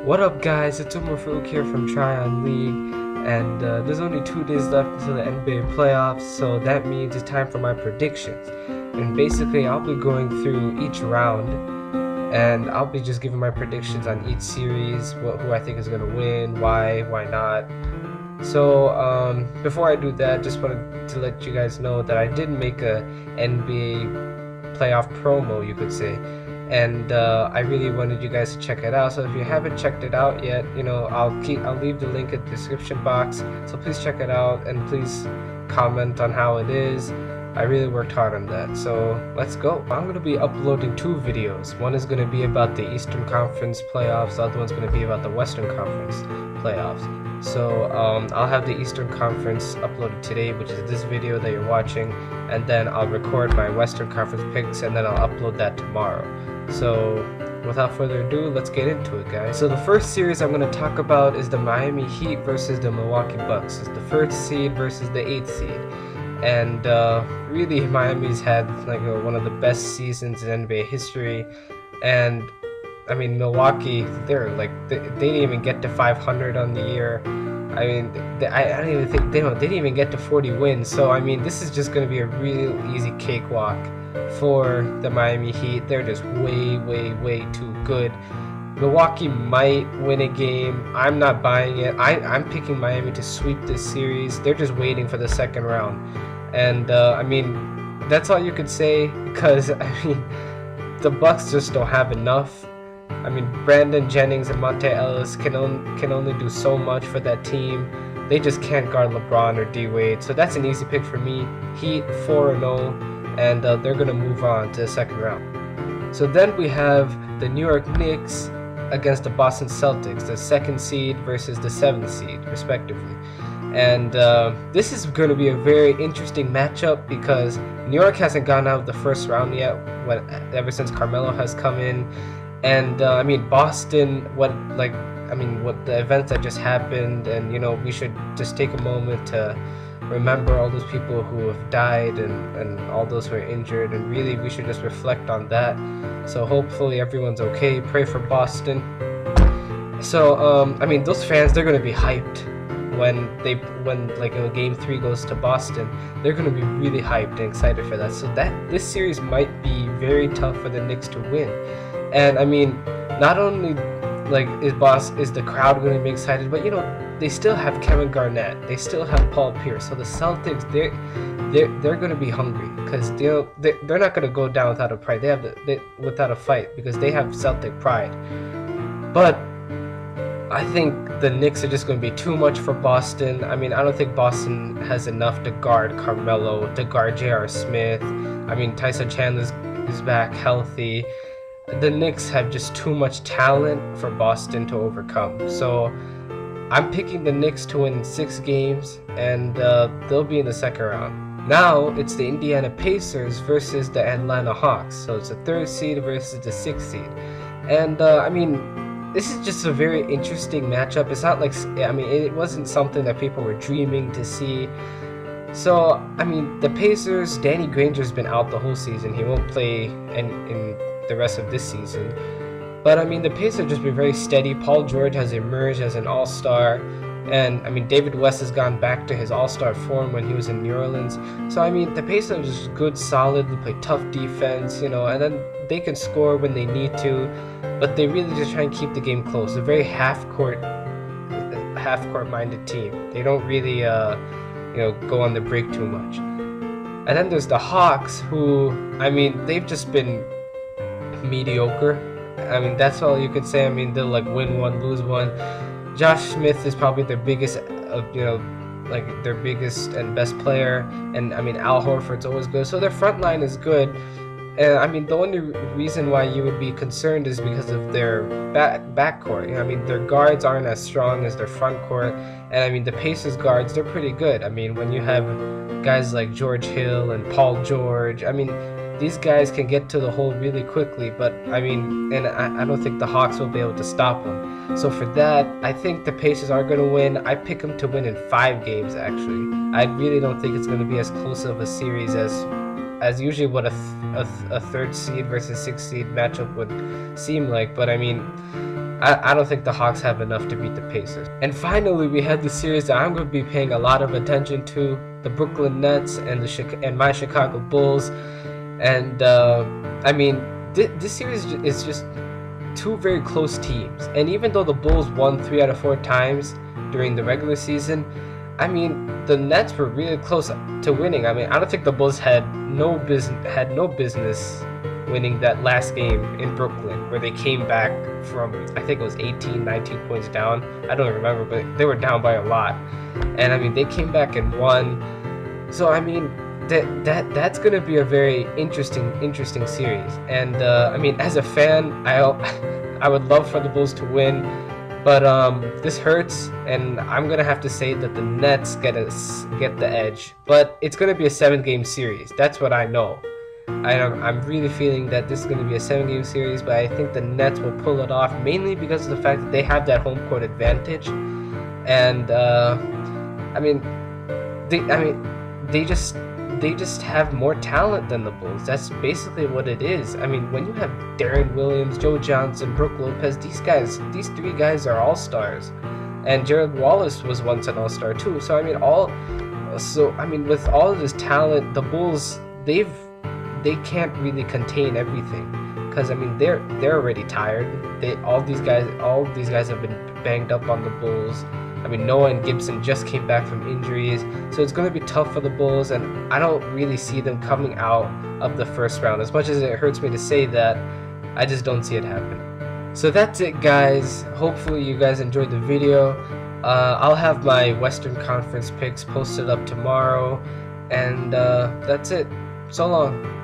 What up guys, it's Farouk here from TryonLeague, and there's only 2 days left until the NBA playoffs, so that means it's time for my predictions. And basically I'll be going through each round, and I'll be just giving my predictions on each series, who I think is going to win, why not. So before I do that, just wanted to let you guys know that I did make a NBA playoff promo, you could say. And I really wanted you guys to check it out. So if you haven't checked it out yet, I'll leave the link in the description box. So please check it out and please comment on how it is. I really worked hard on that. So let's go. I'm going to be uploading 2 videos. One is going to be about the Eastern Conference playoffs. The other one's going to be about the Western Conference playoffs. So I'll have the Eastern Conference uploaded today, which is this video that you're watching, and then I'll record my Western Conference picks, and then I'll upload that tomorrow. So without further ado, let's get into it, guys. So the first series I'm going to talk about is the Miami Heat versus the Milwaukee Bucks. It's the 1st seed versus the 8th seed. And really, Miami's had like one of the best seasons in NBA history. And I mean, Milwaukee, they didn't even get to 500 on the year. I mean, I don't even think they didn't even get to 40 wins. So I mean, this is just going to be a real easy cakewalk for the Miami Heat. They're just way too good. Milwaukee might win a game. I'm not buying it. I'm picking Miami to sweep this series. They're just waiting for the second round. And I mean, that's all you could say, because I mean, the Bucks just don't have enough. I mean, Brandon Jennings and Monte Ellis can only do so much for that team. They just can't guard LeBron or D-Wade. So that's an easy pick for me. Heat 4-0, and they're going to move on to the second round. So then we have the New York Knicks against the Boston Celtics, the 2nd seed versus the 7th seed, respectively. And this is going to be a very interesting matchup because New York hasn't gone out of the first round yet, ever since Carmelo has come in. And I mean, Boston, what the events that just happened, and we should just take a moment to remember all those people who have died and all those who are injured, and really we should just reflect on that. So hopefully everyone's okay. Pray for Boston. So I mean, those fans, they're gonna be hyped when game 3 goes to Boston. They're gonna be really hyped and excited for that. So this series might be very tough for the Knicks to win. And I mean, not only is the crowd going to be excited, but they still have Kevin Garnett, they still have Paul Pierce. So the Celtics, they're going to be hungry, because they're not going to go down without a pride. Without a fight, because they have Celtic pride. But I think the Knicks are just going to be too much for Boston. I mean, I don't think Boston has enough to guard Carmelo, to guard J.R. Smith. I mean, Tyson Chandler is back healthy. The Knicks have just too much talent for Boston to overcome. So I'm picking the Knicks to win 6 games, and they'll be in the second round. Now it's the Indiana Pacers versus the Atlanta Hawks. So it's the 3rd seed versus the 6th seed. And I mean, this is just a very interesting matchup. It's not like, I mean, it wasn't something that people were dreaming to see. So I mean, the Pacers, Danny Granger's been out the whole season. He won't play in the rest of this season. But I mean, the Pacers have just been very steady. Paul George has emerged as an all-star, and I mean, David West has gone back to his all-star form when he was in New Orleans. So I mean, the Pacers are just good, solid. They play tough defense, and then they can score when they need to, but they really just try and keep the game close. They're a very half-court minded team. They don't really go on the break too much. And then there's the Hawks, who, I mean, they've just been mediocre. I mean, that's all you could say. I mean, they'll win 1, lose 1. Josh Smith is probably their biggest their biggest and best player, and I mean, Al Horford's always good, so their front line is good. And I mean, the only reason why you would be concerned is because of their backcourt. I mean, their guards aren't as strong as their front court, and I mean, the Pacers guards, they're pretty good. I mean, when you have guys like George Hill and Paul George, I mean, these guys can get to the hole really quickly, but I mean, and I don't think the Hawks will be able to stop them. So for that, I think the Pacers are going to win. I pick them to win in 5 games, actually. I really don't think it's going to be as close of a series as usually what a 3rd seed versus 6th seed matchup would seem like. But I mean, I don't think the Hawks have enough to beat the Pacers. And finally, we had the series that I'm going to be paying a lot of attention to: the Brooklyn Nets and my Chicago Bulls. And I mean, this series is just two very close teams. And even though the Bulls won 3 out of 4 times during the regular season, I mean, the Nets were really close to winning. I mean, I don't think the Bulls had no business winning that last game in Brooklyn, where they came back from, I think it was 18, 19 points down. I don't remember, but they were down by a lot. And I mean, they came back and won. So I mean, that's gonna be a very interesting series. And I mean, as a fan, I would love for the Bulls to win, but this hurts, and I'm gonna have to say that the Nets get the edge. But it's gonna be a 7-game series. That's what I know. I'm really feeling that this is going to be a 7-game series, but I think the Nets will pull it off, mainly because of the fact that they have that home court advantage. And I mean, they just have more talent than the Bulls. That's basically what it is. I mean, when you have Darren Williams, Joe Johnson, Brook Lopez, these 3 guys are all-stars, and Jared Wallace was once an all-star too. So I mean, with all of this talent, the Bulls, they can't really contain everything, because I mean, they're already tired. All these guys have been banged up on the Bulls. I mean, Noah and Gibson just came back from injuries, so it's going to be tough for the Bulls, and I don't really see them coming out of the first round. As much as it hurts me to say that, I just don't see it happening. So that's it, guys. Hopefully you guys enjoyed the video. I'll have my Western Conference picks posted up tomorrow, and that's it. So long.